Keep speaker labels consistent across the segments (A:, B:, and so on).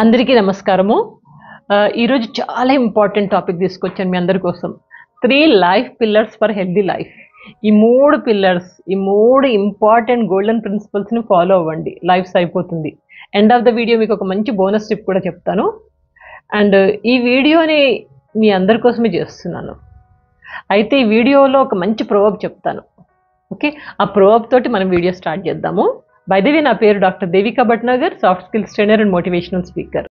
A: అందరికీ నమస్కారము. ఈరోజు చాలా ఇంపార్టెంట్ టాపిక్ తీసుకొచ్చాను మీ అందరి కోసం. 3 life pillars for healthy life. ఈ 3 పిల్లర్స్, ఈ 3 ఇంపార్టెంట్ గోల్డెన్ ప్రిన్సిపల్స్ని ఫాలో అవ్వండి. లైఫ్ అయిపోతుంది. ఎండ్ ఆఫ్ ద వీడియో మీకు ఒక మంచి బోనస్ టిప్ కూడా చెప్తాను. అండ్ ఈ వీడియోని మీ అందరి కోసమే చేస్తున్నాను. అయితే ఈ వీడియోలో ఒక మంచి ప్రోవర్బ్ చెప్తాను. ఓకే, ఆ ప్రోవర్బ్ తోటి మనం వీడియో స్టార్ట్ చేద్దాము. బై ది వే, నా పేరు doctor Devika Bhatnagar, soft skills trainer and motivational speaker.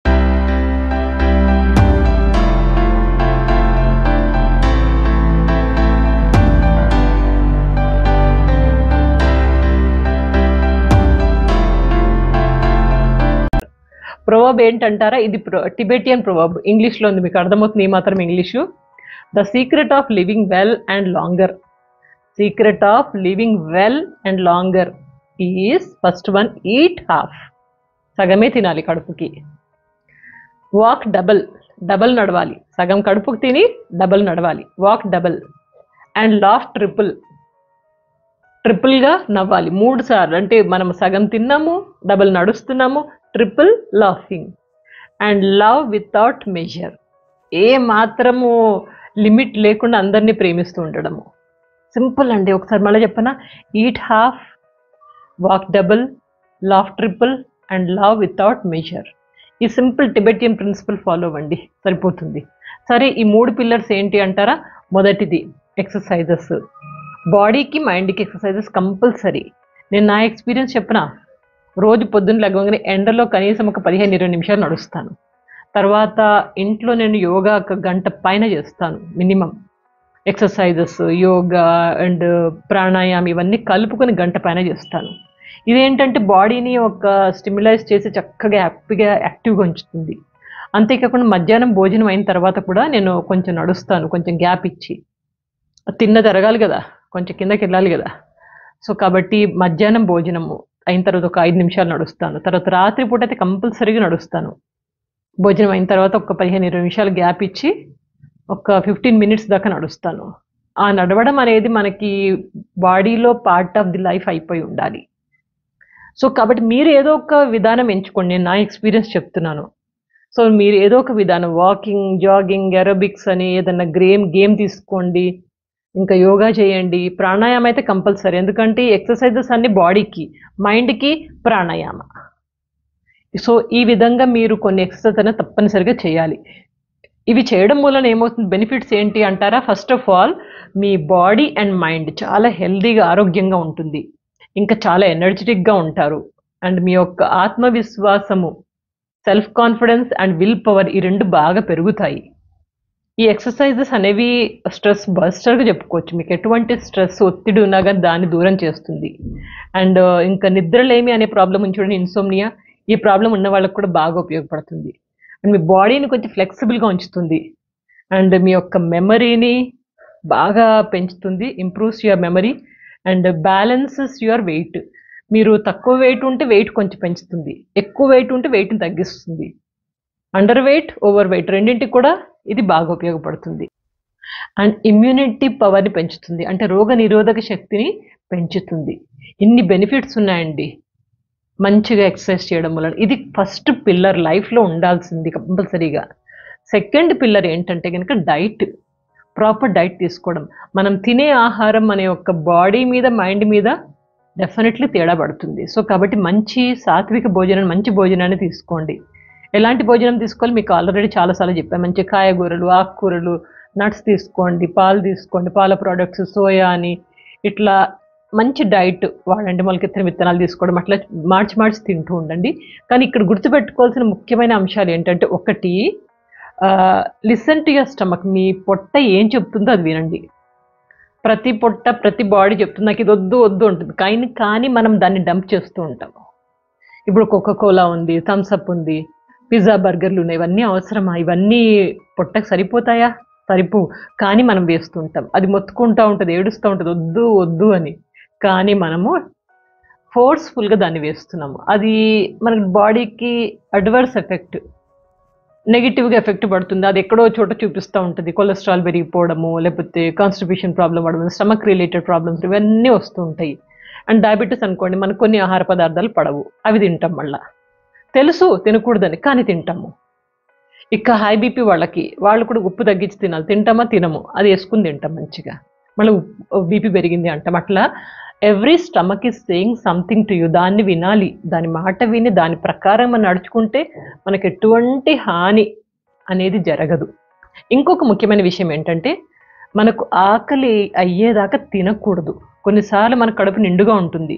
A: Proverb ఏంటంటారా? ఇది టిబెటియన్ ప్రోవర్బ్. ఇంగ్లీష్లో ఉంది, మీకు అర్థమవుతుంది ఈ మాత్రం English. The secret of living well and longer. Secret of living well and longer is first one, eat half. సగమే తినాలి కడుపుకి. వాక్ డబల్, డబల్ నడవాలి. సగం కడుపుకి తిని డబల్ నడవాలి. Walk double. And laugh triple, ట్రిపుల్గా నవ్వాలి 3 సార్లు. అంటే మనం సగం తిన్నాము, డబల్ నడుస్తున్నాము, triple laughing. And love without measure, ఏ మాత్రము లిమిట్ లేకుండా అందరినీ ప్రేమిస్తూ ఉండడము. సింపుల్ అండి. ఒకసారి మళ్ళీ చెప్పనా? Eat half, walk double, laugh triple and love without measure. ఈ సింపుల్ టిబెటియన్ ప్రిన్సిపల్ ఫాలో అవ్వండి, సరిపోతుంది. సరే, ఈ 3 పిల్లర్స్ ఏంటి అంటారా? మొదటిది ఎక్సర్సైజెస్. బాడీకి మైండ్కి ఎక్సర్సైజెస్ కంపల్సరీ. నేను నా ఎక్స్పీరియన్స్ చెప్పనా? రోజు పొద్దున్న లెగ్గగానే ఎండలో కనీసం ఒక 15-20 నిమిషాలు నడుస్తాను. తర్వాత ఇంట్లో నేను యోగా 1 గంట పైన చేస్తాను మినిమం. ఎక్సర్సైజెస్, యోగా అండ్ ప్రాణాయామం ఇవన్నీ కలుపుకొని 1 గంట పైన చేస్తాను. ఇదేంటంటే బాడీని ఒక స్టిమ్యులైజ్ చేసి చక్కగా హ్యాపీగా యాక్టివ్గా ఉంచుతుంది. అంతేకాకుండా మధ్యాహ్నం భోజనం అయిన తర్వాత కూడా నేను కొంచెం నడుస్తాను, కొంచెం గ్యాప్ ఇచ్చి. తిన్నది అరగాలి కదా, కొంచెం కిందకి వెళ్ళాలి కదా. సో కాబట్టి మధ్యాహ్నం భోజనము అయిన తర్వాత ఒక 5 నిమిషాలు నడుస్తాను. తర్వాత రాత్రి పూట అయితే కంపల్సరీగా నడుస్తాను. భోజనం అయిన తర్వాత ఒక 15-20 నిమిషాలు గ్యాప్ ఇచ్చి ఒక 15 మినిట్స్ దాకా నడుస్తాను. ఆ నడవడం అనేది మనకి బాడీలో పార్ట్ ఆఫ్ ది లైఫ్ అయిపోయి ఉండాలి. సో కాబట్టి మీరు ఏదో ఒక విధానం ఎంచుకోండి. నేను నా ఎక్స్పీరియన్స్ చెప్తున్నాను. సో మీరు ఏదో ఒక విధానం, వాకింగ్, జాగింగ్, ఏరోబిక్స్ అని ఏదన్నా గేమ్ తీసుకోండి. ఇంకా యోగా చేయండి. ప్రాణాయామం అయితే కంపల్సరీ. ఎందుకంటే ఎక్సర్సైజెస్ అన్ని బాడీకి, మైండ్కి ప్రాణాయామ. సో ఈ విధంగా మీరు కొన్ని ఎక్సర్సైజ్ అనేది తప్పనిసరిగా చేయాలి. ఇవి చేయడం వలన ఏమవుతుంది, బెనిఫిట్స్ ఏంటి అంటారా? First of all, me body and mind చాలా హెల్తీగా, ఆరోగ్యంగా ఉంటుంది. ఇంకా చాలా ఎనర్జెటిక్గా ఉంటారు. అండ్ మీ యొక్క ఆత్మవిశ్వాసము, self confidence and will power ఈ 2 బాగా పెరుగుతాయి. ఈ ఎక్సర్సైజెస్ అనేవి స్ట్రెస్ బస్టర్గా చెప్పుకోవచ్చు. మీకు ఎటువంటి స్ట్రెస్, ఒత్తిడి ఉన్నా కానీ దాన్ని దూరం చేస్తుంది. అండ్ ఇంకా నిద్రలేమి అనే ప్రాబ్లం ఉంది చూడండి, ఇన్సోమ్నియా. ఈ ప్రాబ్లం ఉన్న వాళ్ళకి కూడా బాగా ఉపయోగపడుతుంది. అండ్ మీ బాడీని కొంచెం ఫ్లెక్సిబుల్గా ఉంచుతుంది. అండ్ మీ యొక్క మెమరీని బాగా పెంచుతుంది, improves your memory. And balances your weight. మీరు తక్కువ వెయిట్ ఉంటే వెయిట్ కొంచెం పెంచుతుంది, ఎక్కువ వెయిట్ ఉంటే వెయిట్ని తగ్గిస్తుంది. అండర్ వెయిట్, ఓవర్ వెయిట్ రెండింటికి కూడా ఇది బాగా ఉపయోగపడుతుంది. అండ్ ఇమ్యూనిటీ పవర్ని పెంచుతుంది, అంటే రోగ నిరోధక శక్తిని పెంచుతుంది. ఇన్ని బెనిఫిట్స్ ఉన్నాయండి మంచిగా ఎక్సర్సైజ్ చేయడం వల్ల. ఇది ఫస్ట్ పిల్లర్, లైఫ్లో ఉండాల్సింది కంపల్సరీగా. సెకండ్ పిల్లర్ ఏంటంటే కనుక డైట్. ప్రాపర్ డైట్ తీసుకోవడం. మనం తినే ఆహారం మన యొక్క బాడీ మీద, మైండ్ మీద డెఫినెట్లీ తేడా పడుతుంది. సో కాబట్టి మంచి సాత్విక భోజనం, మంచి భోజనాన్ని తీసుకోండి. ఎలాంటి భోజనం తీసుకోవాలి మీకు ఆల్రెడీ చాలాసార్లు చెప్పాను. మంచి కాయగూరలు, ఆకుకూరలు, నట్స్ తీసుకోండి, పాలు తీసుకోండి, పాల ప్రోడక్ట్స్, సోయా అని ఇట్లా మంచి డైట్ వాడండి. మొలకెత్తిన విత్తనాలు తీసుకోవడం, అట్లా మార్చి తింటూ ఉండండి. కానీ ఇక్కడ గుర్తుపెట్టుకోవాల్సిన ముఖ్యమైన అంశాలు ఏంటంటే, ఒకటి, లిసన్ టు యువర్ స్టమక్. మీ పొట్ట ఏం చెప్తుందో అది వినండి. ప్రతి పొట్ట, ప్రతి బాడీ చెప్తుంది నాకు ఇది వద్దు వద్దు ఉంటుంది, కానీ మనం దాన్ని డంప్ చేస్తూ ఉంటాం. ఇప్పుడు కోకోకోలా ఉంది, థమ్స్అప్ ఉంది, పిజ్జా, బర్గర్లు ఉన్నాయి. ఇవన్నీ అవసరమా? ఇవన్నీ పొట్టకు సరిపోతాయా? సరిపో. కానీ మనం వేస్తుంటాం. అది మొత్తుకుంటూ ఉంటుంది, ఏడుస్తూ ఉంటుంది వద్దు వద్దు అని. కానీ మనము ఫోర్స్ఫుల్గా దాన్ని వేస్తున్నాము. అది మన బాడీకి అడ్వర్స్ ఎఫెక్ట్, నెగిటివ్గా ఎఫెక్ట్ పడుతుంది. అది ఎక్కడో చోట చూపిస్తూ ఉంటుంది. కొలెస్ట్రాల్ పెరిగిపోవడము, లేకపోతే కాన్స్టిపేషన్ ప్రాబ్లం పడడం, స్టమక్ రిలేటెడ్ ప్రాబ్లమ్స్ ఇవన్నీ వస్తూ ఉంటాయి. అండ్ డయాబెటీస్ అనుకోండి, మనకు కొన్ని ఆహార పదార్థాలు పడవు, అవి తింటాం మళ్ళీ. తెలుసు తినకూడదని కానీ తింటాము. ఇక హై బీపీ వాళ్ళు కూడా ఉప్పు తగ్గించి తినాలి, తింటామా తినము, అది వేసుకుని తింటాం మంచిగా, మళ్ళీ బీపీ పెరిగింది అంటాం. అట్లా every stomach is saying something to you, దాన్ని వినాలి, దాని మాట విని దాని ప్రకారం మనం నడుచుకుంటే మనకు ఎటువంటి హాని అనేది జరగదు. ఇంకొక ముఖ్యమైన విషయం ఏంటంటే మనకు ఆకలి అయ్యేదాకా తినకూడదు. కొన్నిసార్లు మన కడుపు నిండుగా ఉంటుంది,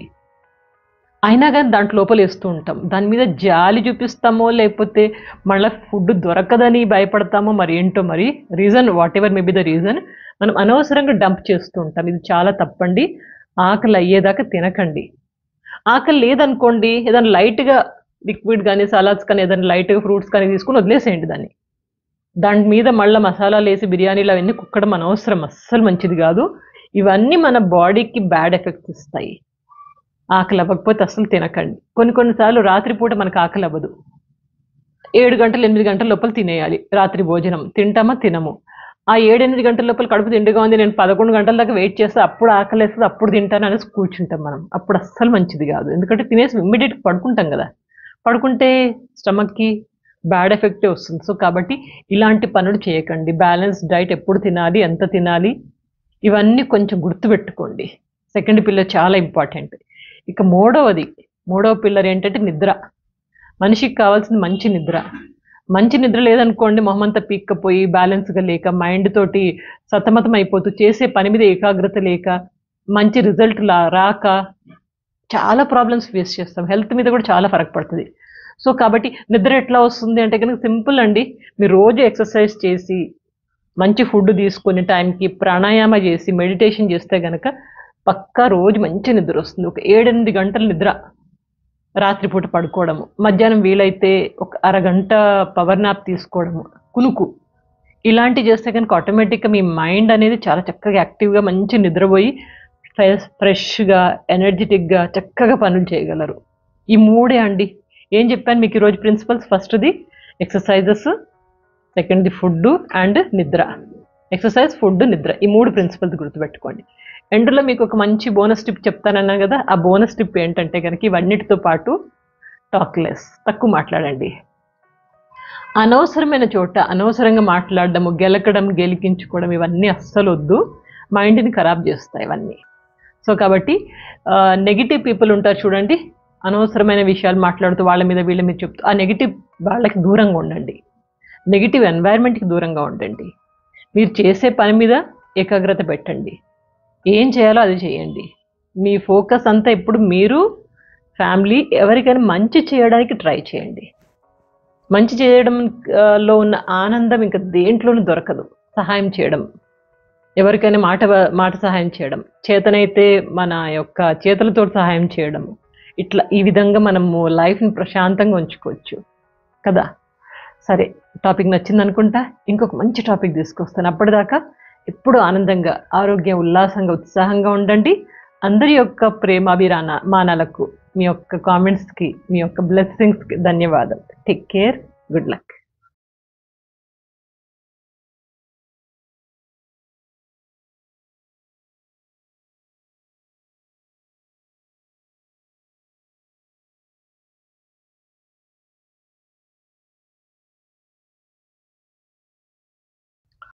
A: అయినా కానీ దాంట్లో లోపల వేస్తూ ఉంటాం. దాని మీద జాలి చూపిస్తామో లేకపోతే మళ్ళీ ఫుడ్ దొరకదని భయపడతామో మరి ఏంటో, మరి reason what ever may be the reason, మనం అనవసరంగా డంప్ చేస్తూ ఉంటాం. ఇది చాలా తప్పండి. ఆకలి అయ్యేదాకా తినకండి. ఆకలి లేదనుకోండి, ఏదైనా లైట్గా లిక్విడ్ కానీ సలాడ్స్ కానీ ఏదైనా లైట్గా ఫ్రూట్స్ కానీ తీసుకుని వదిలేసేయండి దాన్ని. దాని మీద మళ్ళీ మసాలాలు వేసి బిర్యానీలు అవన్నీ కుక్కడం అనవసరం, అస్సలు మంచిది కాదు. ఇవన్నీ మన బాడీకి బ్యాడ్ ఎఫెక్ట్స్ ఇస్తాయి. ఆకలి అవ్వకపోతే అస్సలు తినకండి. కొన్నిసార్లు రాత్రిపూట మనకు ఆకలి అవ్వదు, 7 గంటలు 8 గంటల లోపల తినేయాలి రాత్రి భోజనం. తింటామా తినము. ఆ 7-8 గంటల లోపల కడుపు తిండిగా ఉంది, నేను 11 గంటల దాకా వెయిట్ చేస్తే అప్పుడు ఆకలి వేస్తుంది అప్పుడు తింటాను అనేసి కూర్చుంటాం మనం. అప్పుడు అస్సలు మంచిది కాదు. ఎందుకంటే తినేసి ఇమ్మీడియట్గా పడుకుంటాం కదా, పడుకుంటే స్టమక్కి బ్యాడ్ ఎఫెక్టే వస్తుంది. సో కాబట్టి ఇలాంటి పనులు చేయకండి. బ్యాలెన్స్ డైట్ ఎప్పుడు తినాలి, ఎంత తినాలి, ఇవన్నీ కొంచెం గుర్తుపెట్టుకోండి. సెకండ్ పిల్లర్ చాలా ఇంపార్టెంట్. ఇక మూడవ పిల్లర్ ఏంటంటే నిద్ర. మనిషికి కావాల్సింది మంచి నిద్ర. మంచి నిద్ర లేదనుకోండి, మొహమంతా పీక్కపోయి బ్యాలెన్స్గా లేక మైండ్ తోటి సతమతం అయిపోతూ చేసే పని మీద ఏకాగ్రత లేక మంచి రిజల్ట్ రాక చాలా ప్రాబ్లమ్స్ ఫేస్ చేస్తాం. హెల్త్ మీద కూడా చాలా ఫరక్ పడుతుంది. సో కాబట్టి నిద్ర ఎట్లా వస్తుంది అంటే కనుక సింపుల్ అండి. మీరు రోజు ఎక్సర్సైజ్ చేసి మంచి ఫుడ్ తీసుకొని టైంకి ప్రాణాయామ చేసి మెడిటేషన్ చేస్తే కనుక పక్కా రోజు మంచి నిద్ర వస్తుంది. ఒక 7-8 గంటల నిద్ర రాత్రిపూట పడుకోవడము, మధ్యాహ్నం వీలైతే ఒక అరగంట పవర్ నాప్ తీసుకోవడము, కునుకు, ఇలాంటివి చేస్తే కనుక ఆటోమేటిక్గా మీ మైండ్ అనేది చాలా చక్కగా యాక్టివ్గా మంచి నిద్రపోయి ఫ్రెష్గా ఎనర్జెటిక్గా చక్కగా పనులు చేయగలరు. ఈ మూడే అండి. ఏం చెప్పాను మీకు ఈరోజు ప్రిన్సిపల్స్? ఫస్ట్ది ఎక్సర్సైజెస్, సెకండ్ది ఫుడ్ అండ్ నిద్ర. ఎక్సర్సైజ్, ఫుడ్, నిద్ర, ఈ 3 ప్రిన్సిపల్స్ గుర్తుపెట్టుకోండి. ఎండ్లో మీకు ఒక మంచి బోనస్ టిప్ చెప్తానన్నా కదా, ఆ బోనస్ టిప్ ఏంటంటే కనుక ఇవన్నిటితో పాటు టాక్లెస్, తక్కువ మాట్లాడండి. అనవసరమైన చోట అనవసరంగా మాట్లాడడము, గెలకడం, గెలికించుకోవడం ఇవన్నీ అస్సలు వద్దు. మైండ్ని ఖరాబ్ చేస్తాయి ఇవన్నీ. సో కాబట్టి నెగిటివ్ పీపుల్ ఉంటారు చూడండి, అనవసరమైన విషయాలు మాట్లాడుతూ వాళ్ళ మీద వీళ్ళ మీద చెప్తూ, ఆ నెగిటివ్ వాళ్ళకి దూరంగా ఉండండి. నెగిటివ్ ఎన్వైర్న్మెంట్కి దూరంగా ఉండండి. మీరు చేసే పని మీద ఏకాగ్రత పెట్టండి. ఏం చేయాలో అది చేయండి. మీ ఫోకస్ అంతా ఇప్పుడు మీరు, ఫ్యామిలీ, ఎవరికైనా మంచి చేయడానికి ట్రై చేయండి. మంచి చేయడంలో ఉన్న ఆనందం ఇంకా దేంట్లోనూ దొరకదు. సహాయం చేయడం, ఎవరికైనా మాట సహాయం చేయడం, చేతనైతే మన యొక్క చేతులతో సహాయం చేయడం, ఇట్లా ఈ విధంగా మనము లైఫ్ని ప్రశాంతంగా ఉంచుకోవచ్చు కదా. సరే, టాపిక్ నచ్చింది అనుకుంటా. ఇంకొక మంచి టాపిక్ తీసుకొస్తాను. అప్పటిదాకా ఎప్పుడు ఆనందంగా, ఆరోగ్య, ఉల్లాసంగా, ఉత్సాహంగా ఉండండి. అందరి యొక్క ప్రేమాభిమానాలకు, మీ యొక్క కామెంట్స్కి, మీ యొక్క బ్లెస్సింగ్స్కి ధన్యవాదాలు. Take care. Good luck.